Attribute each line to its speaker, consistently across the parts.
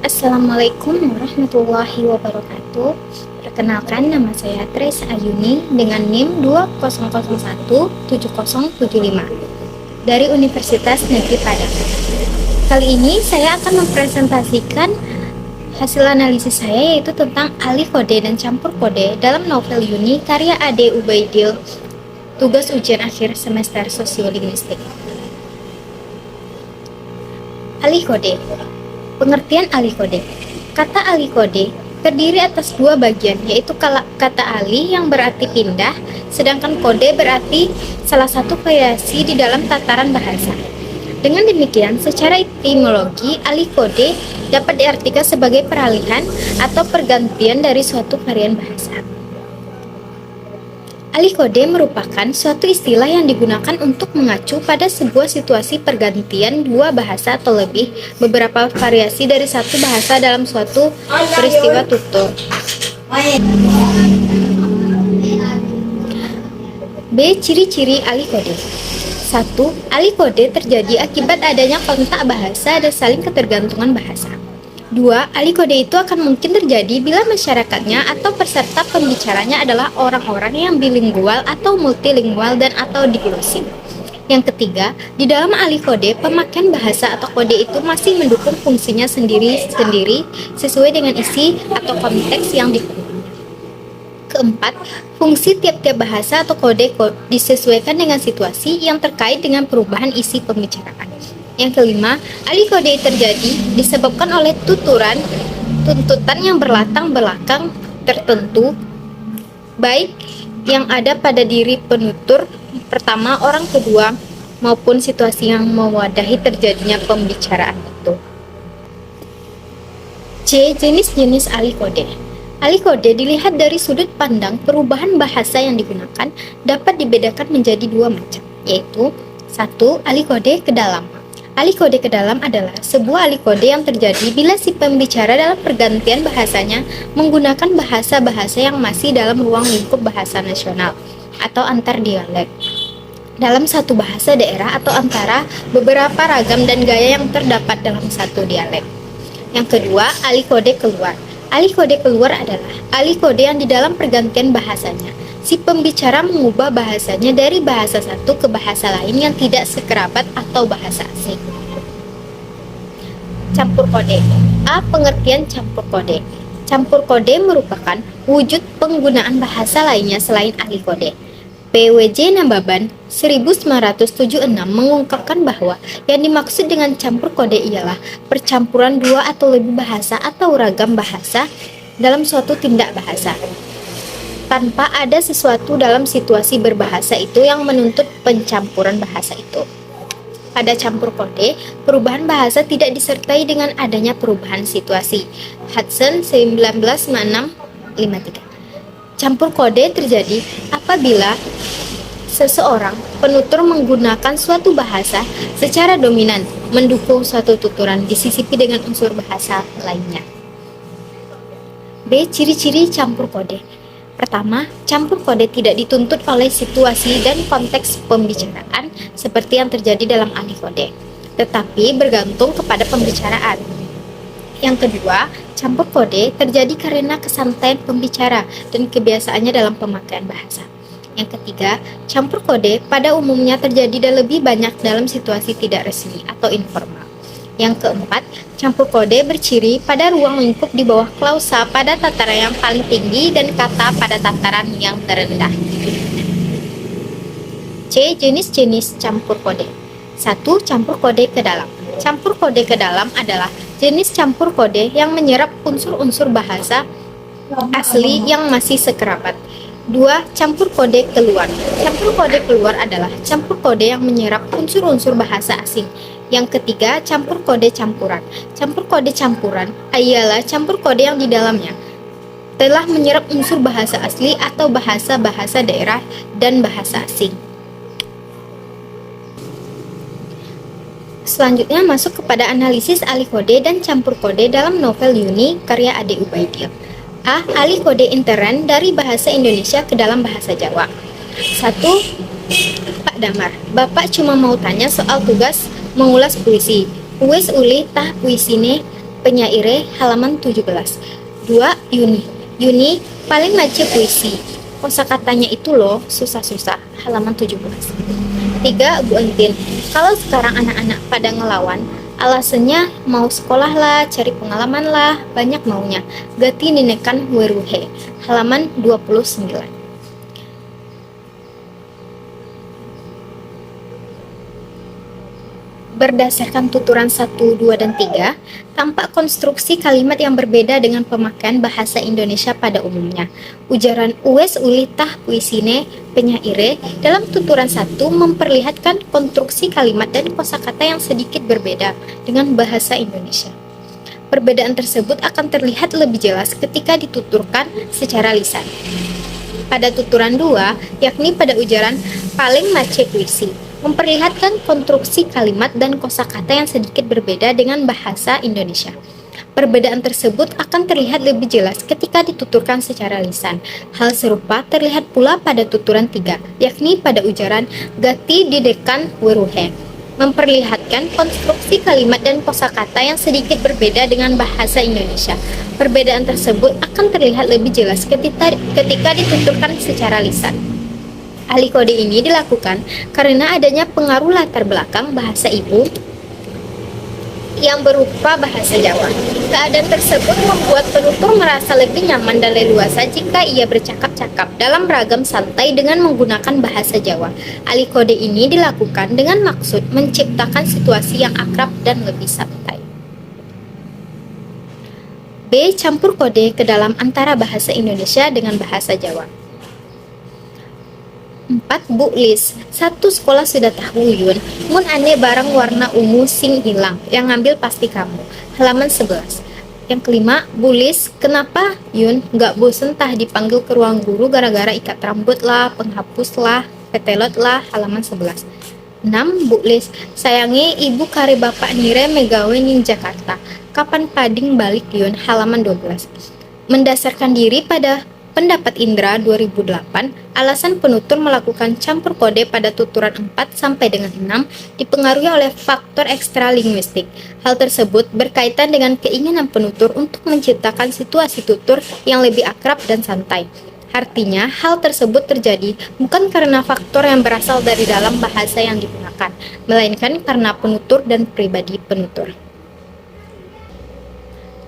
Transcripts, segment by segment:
Speaker 1: Assalamualaikum warahmatullahi wabarakatuh. Perkenalkan, nama saya Tres Ayuni dengan NIM 20017075 dari Universitas Negeri Padang. Kali ini saya akan mempresentasikan hasil analisis saya, yaitu tentang alih kode dan campur kode dalam novel Yuni karya Ade Ubaidil, tugas ujian akhir semester Sosiolinguistik. Alih kode. Pengertian alih kode. Kata alih kode terdiri atas dua bagian, yaitu kata alih yang berarti pindah, sedangkan kode berarti salah satu variasi di dalam tataran bahasa. Dengan demikian, secara etimologi, alih kode dapat diartikan sebagai peralihan atau pergantian dari suatu varian bahasa. Alih kode merupakan suatu istilah yang digunakan untuk mengacu pada sebuah situasi pergantian dua bahasa atau lebih beberapa variasi dari satu bahasa dalam suatu peristiwa tutur. B. Ciri-ciri alih kode. 1. Alih kode terjadi akibat adanya kontak bahasa dan saling ketergantungan bahasa. 2. Alih kode itu akan mungkin terjadi bila masyarakatnya atau peserta pembicaranya adalah orang-orang yang bilingual atau multilingual dan atau diglosit. Yang ketiga, di dalam alih kode, pemakaian bahasa atau kode itu masih mendukung fungsinya sendiri-sendiri sesuai dengan isi atau konteks yang dipenuhi. Keempat, fungsi tiap-tiap bahasa atau kode disesuaikan dengan situasi yang terkait dengan perubahan isi pembicaraan. Yang kelima, alih kode terjadi disebabkan oleh tuntutan yang berlatar belakang tertentu, baik yang ada pada diri penutur pertama, orang kedua, maupun situasi yang mewadahi terjadinya pembicaraan itu. C. Jenis-jenis alih kode. Alih kode dilihat dari sudut pandang perubahan bahasa yang digunakan dapat dibedakan menjadi dua macam, yaitu 1. Alih kode ke dalam. Alih kode ke dalam adalah sebuah alih kode yang terjadi bila si pembicara dalam pergantian bahasanya menggunakan bahasa-bahasa yang masih dalam ruang lingkup bahasa nasional atau antar dialek dalam satu bahasa daerah atau antara beberapa ragam dan gaya yang terdapat dalam satu dialek. Yang kedua, alih kode keluar. Alih kode keluar adalah alih kode yang di dalam pergantian bahasanya si pembicara mengubah bahasanya dari bahasa satu ke bahasa lain yang tidak sekerabat atau bahasa asing. Campur kode. A. Pengertian campur kode. Campur kode merupakan wujud penggunaan bahasa lainnya selain alih kode. PWJ Nambaban 1976 mengungkapkan bahwa yang dimaksud dengan campur kode ialah percampuran dua atau lebih bahasa atau ragam bahasa dalam suatu tindak bahasa, tanpa ada sesuatu dalam situasi berbahasa itu yang menuntut pencampuran bahasa itu. Pada campur kode, perubahan bahasa tidak disertai dengan adanya perubahan situasi. Hudson 1956-53. Campur kode terjadi apabila seseorang penutur menggunakan suatu bahasa secara dominan mendukung suatu tuturan disisipi dengan unsur bahasa lainnya. B. Ciri-ciri campur kode. Pertama, campur kode tidak dituntut oleh situasi dan konteks pembicaraan seperti yang terjadi dalam alih kode, tetapi bergantung kepada pembicaraan. Yang kedua, campur kode terjadi karena kesantaian pembicara dan kebiasaannya dalam pemakaian bahasa. Yang ketiga, campur kode pada umumnya terjadi dan lebih banyak dalam situasi tidak resmi atau informal. Yang keempat, campur kode berciri pada ruang lingkup di bawah klausa pada tataran yang paling tinggi dan kata pada tataran yang terendah. C. Jenis-jenis campur kode. 1. Campur kode ke dalam. Campur kode ke dalam adalah jenis campur kode yang menyerap unsur-unsur bahasa asli yang masih sekerabat. 2. Campur kode keluar. Campur kode keluar adalah campur kode yang menyerap unsur-unsur bahasa asing. Yang ketiga, campur kode campuran. Campur kode campuran ialah campur kode yang di dalamnya telah menyerap unsur bahasa asli atau bahasa-bahasa daerah dan bahasa asing. Selanjutnya masuk kepada analisis alih kode dan campur kode dalam novel Yuni karya Ade Ubaidil. A. Alih kode intern dari bahasa Indonesia ke dalam bahasa Jawa. 1. Pak Damar, Bapak cuma mau tanya soal tugas mengulas puisi. Wes uli tah puisine penyaire halaman 17. 2. Yuni. Yuni paling mace puisi. Kosakatanya itu loh susah-susah, halaman 17. 3. Bu Entin. Kalau sekarang anak-anak pada ngelawan, alasannya mau sekolah lah, cari pengalaman lah, banyak maunya. Gati ninekan weruhe, halaman 29. Berdasarkan tuturan 1, 2, dan 3, tampak konstruksi kalimat yang berbeda dengan pemakaian bahasa Indonesia pada umumnya. Ujaran uwes ulitah puisine penyaire dalam tuturan 1 memperlihatkan konstruksi kalimat dan kosakata yang sedikit berbeda dengan bahasa Indonesia. Perbedaan tersebut akan terlihat lebih jelas ketika dituturkan secara lisan. Pada tuturan 2, yakni pada ujaran paling mace puisi, memperlihatkan konstruksi kalimat dan kosakata yang sedikit berbeda dengan bahasa Indonesia. Perbedaan tersebut akan terlihat lebih jelas ketika dituturkan secara lisan. Hal serupa terlihat pula pada tuturan 3, yakni pada ujaran gati didekan weruhe, memperlihatkan konstruksi kalimat dan kosakata yang sedikit berbeda dengan bahasa Indonesia. Perbedaan tersebut akan terlihat lebih jelas ketika dituturkan secara lisan. Ahli kode ini dilakukan karena adanya pengaruh latar belakang bahasa ibu yang berupa bahasa Jawa. Keadaan tersebut membuat penutur merasa lebih nyaman dan leluasa jika ia bercakap-cakap dalam ragam santai dengan menggunakan bahasa Jawa. Ahli kode ini dilakukan dengan maksud menciptakan situasi yang akrab dan lebih santai. B. Campur kode ke dalam antara bahasa Indonesia dengan bahasa Jawa. 4. Bu Lis. 1. Sekolah sudah tahu Yun, mun ane barang warna ungu sing hilang, yang ngambil pasti kamu, halaman 11. Yang kelima, Bu Lis, kenapa Yun nggak bosen tah dipanggil ke ruang guru gara-gara ikat rambut lah, penghapus lah, petelot lah, halaman 11. 6. Bu Lis, sayangi ibu kare bapak nire megawe ning Jakarta, kapan pading balik Yun, halaman 12. Mendasarkan diri pada pendapat Indra 2008, alasan penutur melakukan campur kode pada tuturan 4 sampai dengan 6 dipengaruhi oleh faktor ekstralinguistik. Hal tersebut berkaitan dengan keinginan penutur untuk menciptakan situasi tutur yang lebih akrab dan santai. Artinya, hal tersebut terjadi bukan karena faktor yang berasal dari dalam bahasa yang digunakan, melainkan karena penutur dan pribadi penutur.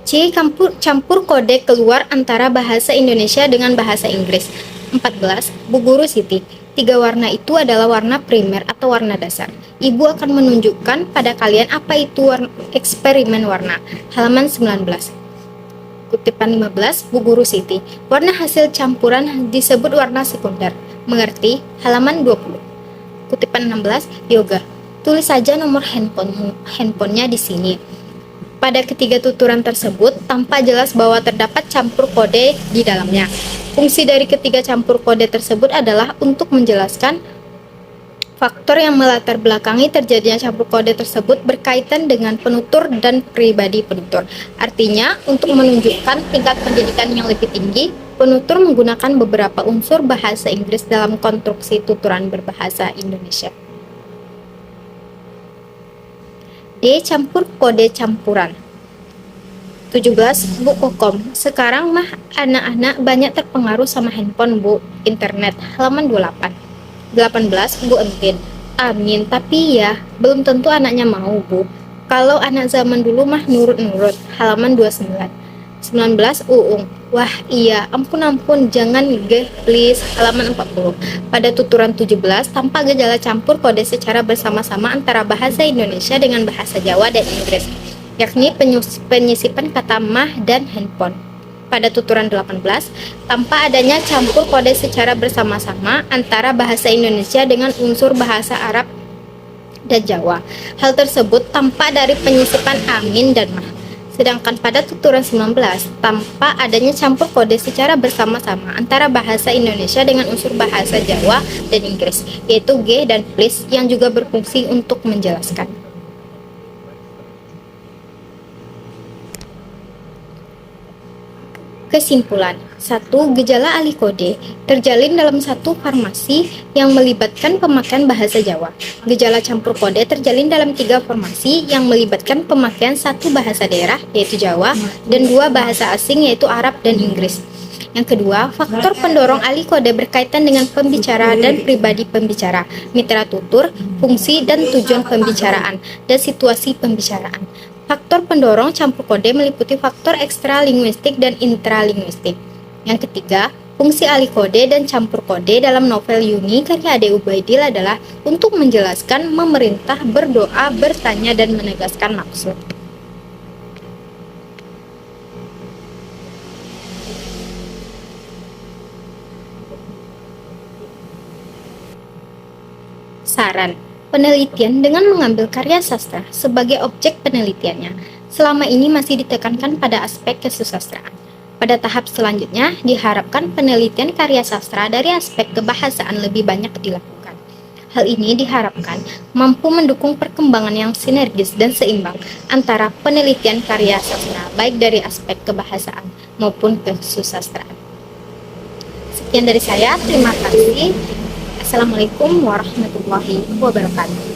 Speaker 1: C. Campur kode keluar antara bahasa Indonesia dengan bahasa Inggris. 14. Bu Guru Siti, 3 warna itu adalah warna primer atau warna dasar. Ibu akan menunjukkan pada kalian apa itu eksperimen warna. Halaman 19. Kutipan 15, Bu Guru Siti, warna hasil campuran disebut warna sekunder. Mengerti? Halaman 20. Kutipan 16, Yoga, tulis saja nomor handphonenya di sini. Pada ketiga tuturan tersebut, tampak jelas bahwa terdapat campur kode di dalamnya. Fungsi dari ketiga campur kode tersebut adalah untuk menjelaskan faktor yang melatar belakangi terjadinya campur kode tersebut berkaitan dengan penutur dan pribadi penutur. Artinya, untuk menunjukkan tingkat pendidikan yang lebih tinggi, penutur menggunakan beberapa unsur bahasa Inggris dalam konstruksi tuturan berbahasa Indonesia. D. Campur kode campuran. 17. Bu Kokom, sekarang mah anak-anak banyak terpengaruh sama handphone Bu, internet, halaman 28. 18. Bu Entin, amin, tapi ya belum tentu anaknya mau Bu. Kalau anak zaman dulu mah nurut-nurut, halaman 29. 19. Uung, wah iya, ampun jangan ge please, halaman 40. Pada tuturan 17 tampak gejala campur kode secara bersama-sama antara bahasa Indonesia dengan bahasa Jawa dan Inggris, yakni penyisipan kata mah dan handphone. Pada tuturan 18 tampak adanya campur kode secara bersama-sama antara bahasa Indonesia dengan unsur bahasa Arab dan Jawa. Hal tersebut tampak dari penyisipan amin dan mah. Sedangkan pada tuturan 19, tampak adanya campur kode secara bersama-sama antara bahasa Indonesia dengan unsur bahasa Jawa dan Inggris, yaitu G dan please yang juga berfungsi untuk menjelaskan. Kesimpulan. 1. Gejala ahli kode terjalin dalam satu formasi yang melibatkan pemakaian bahasa Jawa. Gejala campur kode terjalin dalam 3 formasi yang melibatkan pemakaian 1 bahasa daerah, yaitu Jawa, dan 2 bahasa asing, yaitu Arab dan Inggris. Yang kedua, faktor pendorong ahli kode berkaitan dengan pembicara dan pribadi pembicara, mitra tutur, fungsi dan tujuan pembicaraan, dan situasi pembicaraan. Faktor pendorong campur kode meliputi faktor ekstralinguistik dan intralinguistik. Yang ketiga, fungsi ahli kode dan campur kode dalam novel Yuni karya Ade Ubaidil adalah untuk menjelaskan, memerintah, berdoa, bertanya, dan menegaskan maksud. Saran. Penelitian dengan mengambil karya sastra sebagai objek penelitiannya selama ini masih ditekankan pada aspek kesusastraan. Pada tahap selanjutnya, diharapkan penelitian karya sastra dari aspek kebahasaan lebih banyak dilakukan. Hal ini diharapkan mampu mendukung perkembangan yang sinergis dan seimbang antara penelitian karya sastra baik dari aspek kebahasaan maupun kesusastraan. Sekian dari saya, terima kasih. Assalamualaikum warahmatullahi wabarakatuh.